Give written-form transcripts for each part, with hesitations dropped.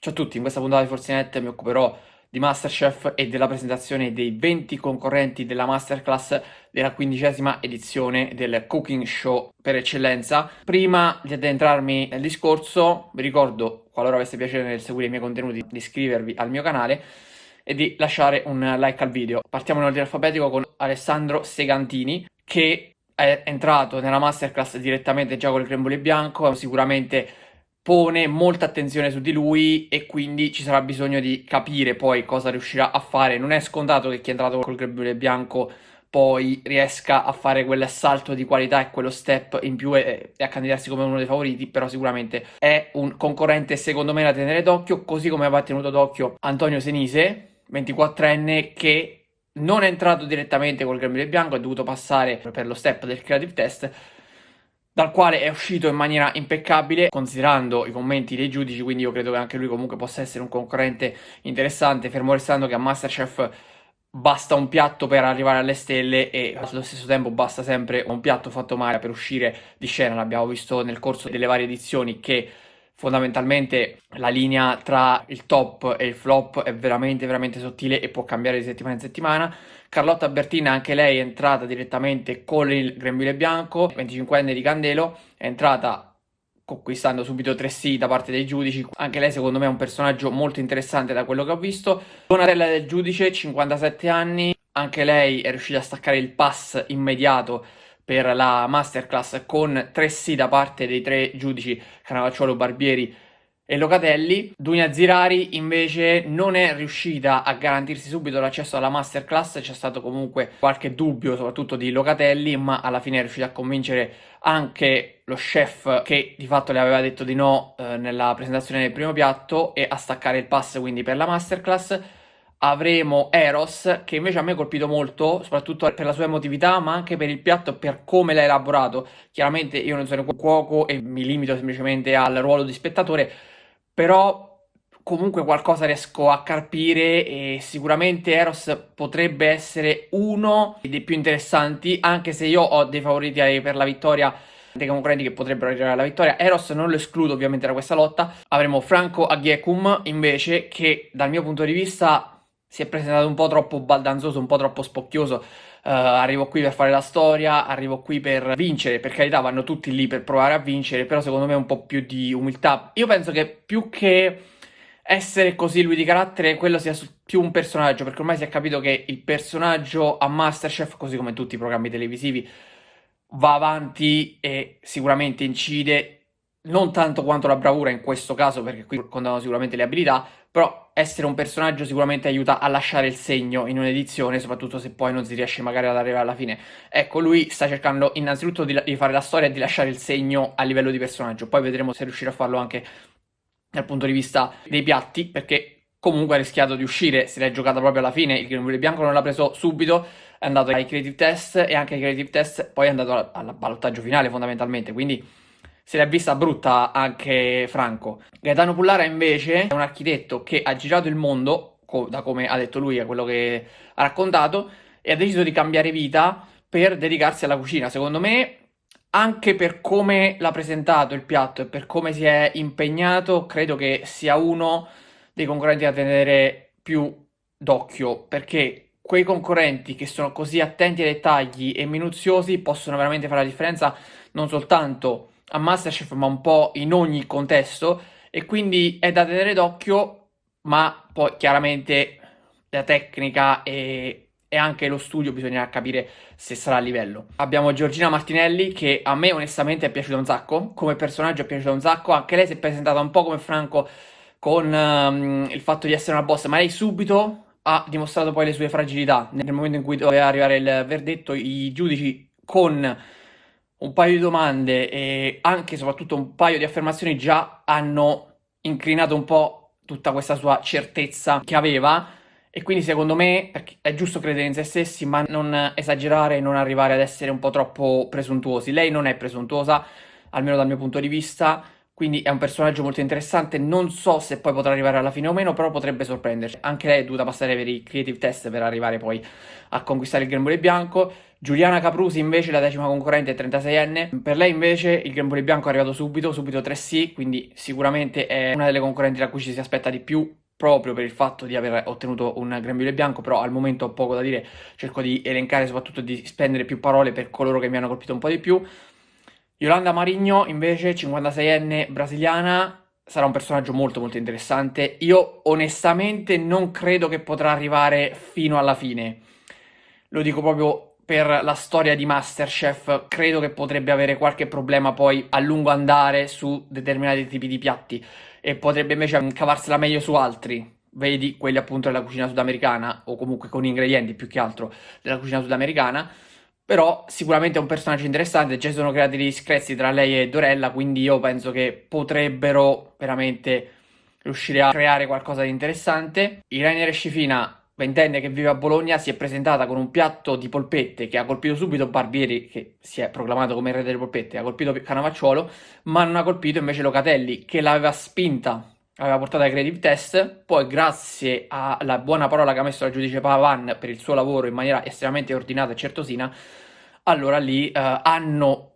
Ciao a tutti, in questa puntata di Forzinet mi occuperò di MasterChef e della presentazione dei 20 concorrenti della Masterclass della 15ª edizione del Cooking Show per eccellenza. Prima di addentrarmi nel discorso, vi ricordo, qualora avesse piacere nel seguire i miei contenuti, di iscrivervi al mio canale e di lasciare un like al video. Partiamo in ordine alfabetico con Alessandro Segantini, che è entrato nella Masterclass direttamente già col grembiule bianco, sicuramente pone molta attenzione su di lui e quindi ci sarà bisogno di capire poi cosa riuscirà a fare. Non è scontato che chi è entrato col grembiule bianco poi riesca a fare quell'assalto di qualità e quello step in più e a candidarsi come uno dei favoriti, però sicuramente è un concorrente secondo me da tenere d'occhio, così come va tenuto d'occhio Antonio Senise, 24enne, che non è entrato direttamente col grembiule bianco, è dovuto passare per lo step del creative test, dal quale è uscito in maniera impeccabile, considerando i commenti dei giudici, quindi io credo che anche lui comunque possa essere un concorrente interessante, fermo restando che a MasterChef basta un piatto per arrivare alle stelle e allo stesso tempo basta sempre un piatto fatto male per uscire di scena. L'abbiamo visto nel corso delle varie edizioni che fondamentalmente la linea tra il top e il flop è veramente sottile e può cambiare di settimana in settimana. Carlotta Bertina, anche lei è entrata direttamente con il grembiule bianco, 25enne di Candelo, è entrata conquistando subito 3 sì da parte dei giudici. Anche lei secondo me è un personaggio molto interessante da quello che ho visto. Donatella del giudice, 57 anni, anche lei è riuscita a staccare il pass immediato per la masterclass con 3 sì da parte dei 3 giudici Cannavacciuolo, Barbieri e Locatelli. Dunia Zirari invece non è riuscita a garantirsi subito l'accesso alla masterclass, c'è stato comunque qualche dubbio soprattutto di Locatelli, ma alla fine è riuscita a convincere anche lo chef che di fatto le aveva detto di no nella presentazione del primo piatto e a staccare il pass quindi per la masterclass. Avremo Eros, che invece a me ha colpito molto, soprattutto per la sua emotività, ma anche per il piatto e per come l'ha elaborato. Chiaramente io non sono un cuoco e mi limito semplicemente al ruolo di spettatore, però comunque qualcosa riesco a carpire e sicuramente Eros potrebbe essere uno dei più interessanti, anche se io ho dei favoriti per la vittoria, dei concorrenti che potrebbero arrivare alla vittoria. Eros non lo escludo ovviamente da questa lotta. Avremo Franco Agiekum invece, che dal mio punto di vista si è presentato un po' troppo baldanzoso, un po' troppo spocchioso. Arrivo qui per fare la storia, arrivo qui per vincere, per carità vanno tutti lì per provare a vincere, però secondo me un po' più di umiltà. Io penso che più che essere così lui di carattere, quello sia più un personaggio, perché ormai si è capito che il personaggio a MasterChef, così come tutti i programmi televisivi, va avanti e sicuramente incide, non tanto quanto la bravura in questo caso, perché qui contano sicuramente le abilità, però essere un personaggio sicuramente aiuta a lasciare il segno in un'edizione, soprattutto se poi non si riesce magari ad arrivare alla fine. Ecco, lui sta cercando innanzitutto di fare la storia e di lasciare il segno a livello di personaggio, poi vedremo se riuscirà a farlo anche dal punto di vista dei piatti, perché comunque ha rischiato di uscire, se l'è giocata proprio alla fine, il grembiule bianco non l'ha preso subito, è andato ai creative test e anche ai creative test poi è andato al ballottaggio finale fondamentalmente, quindi se l'è vista brutta anche Franco. Gaetano Pullara invece è un architetto che ha girato il mondo, da come ha detto lui, a quello che ha raccontato, e ha deciso di cambiare vita per dedicarsi alla cucina. Secondo me, anche per come l'ha presentato il piatto e per come si è impegnato, credo che sia uno dei concorrenti da tenere più d'occhio, perché quei concorrenti che sono così attenti ai dettagli e minuziosi possono veramente fare la differenza non soltanto a MasterChef, ma un po' in ogni contesto, e quindi è da tenere d'occhio, ma poi chiaramente la tecnica e anche lo studio bisognerà capire se sarà a livello. Abbiamo Giorgina Martinelli, che a me onestamente è piaciuta un sacco, come personaggio è piaciuta un sacco, anche lei si è presentata un po' come Franco con il fatto di essere una boss, ma lei subito ha dimostrato poi le sue fragilità. Nel momento in cui doveva arrivare il verdetto, i giudici con un paio di domande e anche e soprattutto un paio di affermazioni già hanno incrinato un po' tutta questa sua certezza che aveva, e quindi secondo me perché è giusto credere in se stessi ma non esagerare e non arrivare ad essere un po' troppo presuntuosi. Lei non è presuntuosa, almeno dal mio punto di vista, quindi è un personaggio molto interessante. Non so se poi potrà arrivare alla fine o meno, però potrebbe sorprenderci. Anche lei è dovuta passare per i creative test per arrivare poi a conquistare il grembiule bianco. Giuliana Caprusi invece, la 10ª concorrente, è 36enne. Per lei invece il grembiule bianco è arrivato subito 3C, quindi sicuramente è una delle concorrenti da cui ci si aspetta di più, proprio per il fatto di aver ottenuto un grembiule bianco, però al momento ho poco da dire, cerco di elencare, soprattutto di spendere più parole per coloro che mi hanno colpito un po' di più. Yolanda Marigno invece, 56enne brasiliana, sarà un personaggio molto molto interessante. Io onestamente non credo che potrà arrivare fino alla fine. Lo dico proprio per la storia di MasterChef, credo che potrebbe avere qualche problema poi a lungo andare su determinati tipi di piatti e potrebbe invece cavarsela meglio su altri. Vedi quelli appunto della cucina sudamericana o comunque con ingredienti più che altro della cucina sudamericana. Però sicuramente è un personaggio interessante, già si sono creati degli screzi tra lei e Dorella, quindi io penso che potrebbero veramente riuscire a creare qualcosa di interessante. Irene Rescifina, ventenne che vive a Bologna, si è presentata con un piatto di polpette che ha colpito subito Barbieri, che si è proclamato come il re delle polpette, ha colpito Cannavacciuolo, ma non ha colpito invece Locatelli, che l'aveva spinta, aveva portato ai creative test, poi grazie alla buona parola che ha messo la giudice Pavan per il suo lavoro in maniera estremamente ordinata e certosina, allora lì hanno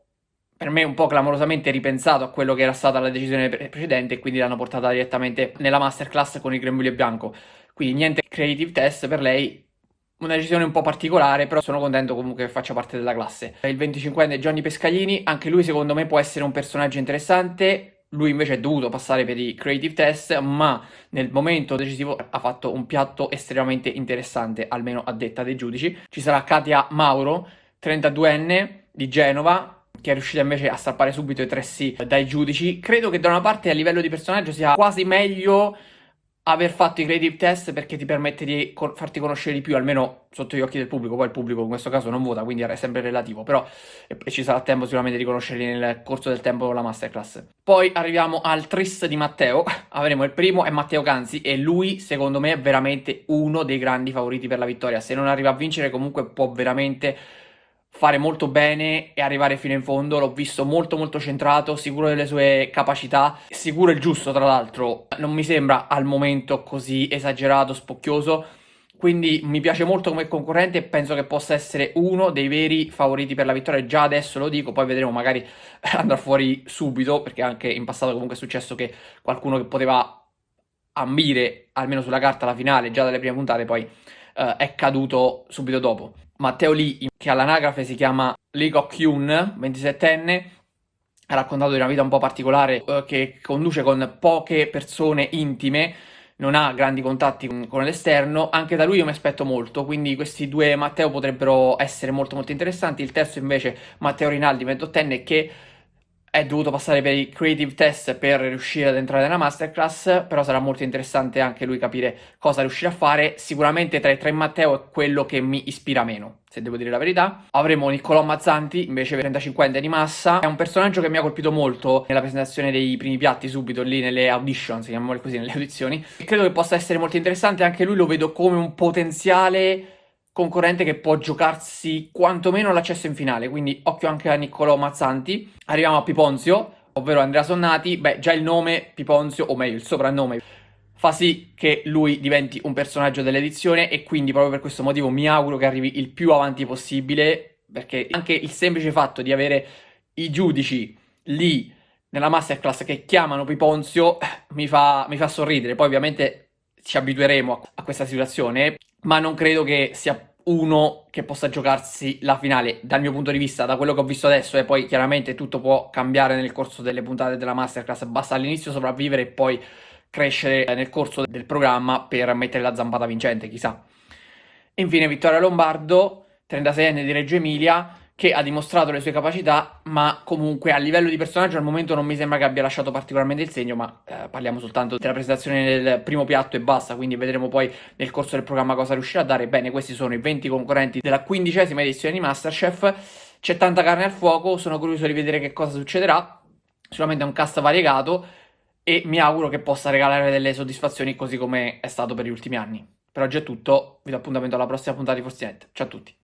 per me un po' clamorosamente ripensato a quello che era stata la decisione precedente e quindi l'hanno portata direttamente nella masterclass con il grembiule bianco. Quindi niente creative test per lei, una decisione un po' particolare, però sono contento comunque che faccia parte della classe. Il 25enne Gianni Pescaglini, anche lui secondo me può essere un personaggio interessante. Lui invece è dovuto passare per i creative test, ma nel momento decisivo ha fatto un piatto estremamente interessante, almeno a detta dei giudici. Ci sarà Katia Mauro, 32enne di Genova, che è riuscita invece a strappare subito i 3C dai giudici. Credo che da una parte a livello di personaggio sia quasi meglio aver fatto i creative test perché ti permette di farti conoscere di più, almeno sotto gli occhi del pubblico. Poi il pubblico in questo caso non vota, quindi è sempre relativo, però e ci sarà tempo sicuramente di conoscerli nel corso del tempo con la masterclass. Poi arriviamo al tris di Matteo. Avremo il primo, è Matteo Ganzi, e lui secondo me è veramente uno dei grandi favoriti per la vittoria. Se non arriva a vincere comunque può veramente fare molto bene e arrivare fino in fondo. L'ho visto molto molto centrato, sicuro delle sue capacità, sicuro il giusto tra l'altro. Non mi sembra al momento così esagerato, spocchioso, quindi mi piace molto come concorrente e penso che possa essere uno dei veri favoriti per la vittoria. Già adesso lo dico, poi vedremo, magari andrà fuori subito, perché anche in passato comunque è successo che qualcuno che poteva ambire almeno sulla carta la finale già dalle prime puntate poi è caduto subito dopo. Matteo Lee, che all'anagrafe si chiama Lee Kok-hyun, 27enne, ha raccontato di una vita un po' particolare che conduce con poche persone intime, non ha grandi contatti con l'esterno. Anche da lui io mi aspetto molto, quindi questi due Matteo potrebbero essere molto molto interessanti. Il terzo invece, Matteo Rinaldi, 28enne, che è dovuto passare per i creative test per riuscire ad entrare nella masterclass, però sarà molto interessante anche lui capire cosa riuscirà a fare. Sicuramente tra i tre Matteo è quello che mi ispira meno, se devo dire la verità. Avremo Niccolò Mazzanti, invece 35enne di Massa, è un personaggio che mi ha colpito molto nella presentazione dei primi piatti, subito lì nelle audition, si chiamano così, nelle audizioni. E credo che possa essere molto interessante, anche lui lo vedo come un potenziale concorrente che può giocarsi quantomeno l'accesso in finale, quindi occhio anche a Niccolò Mazzanti. Arriviamo a Piponzio, ovvero Andrea Sonnati. Beh, già il nome Piponzio, o meglio il soprannome, fa sì che lui diventi un personaggio dell'edizione e quindi proprio per questo motivo mi auguro che arrivi il più avanti possibile, perché anche il semplice fatto di avere i giudici lì nella masterclass che chiamano Piponzio mi fa sorridere. Poi ovviamente ci abitueremo a questa situazione, ma non credo che sia uno che possa giocarsi la finale dal mio punto di vista, da quello che ho visto adesso, e poi chiaramente tutto può cambiare nel corso delle puntate della masterclass. Basta all'inizio sopravvivere e poi crescere nel corso del programma per mettere la zampata vincente, chissà. E infine Vittoria Lombardo, 36enne di Reggio Emilia, che ha dimostrato le sue capacità, ma comunque a livello di personaggio al momento non mi sembra che abbia lasciato particolarmente il segno, ma parliamo soltanto della presentazione del primo piatto e basta, quindi vedremo poi nel corso del programma cosa riuscirà a dare. Bene, questi sono i 20 concorrenti della 15ª edizione di MasterChef. C'è tanta carne al fuoco, sono curioso di vedere che cosa succederà. Sicuramente è un cast variegato e mi auguro che possa regalare delle soddisfazioni così come è stato per gli ultimi anni. Per oggi è tutto, vi do appuntamento alla prossima puntata di Forzinet. Ciao a tutti.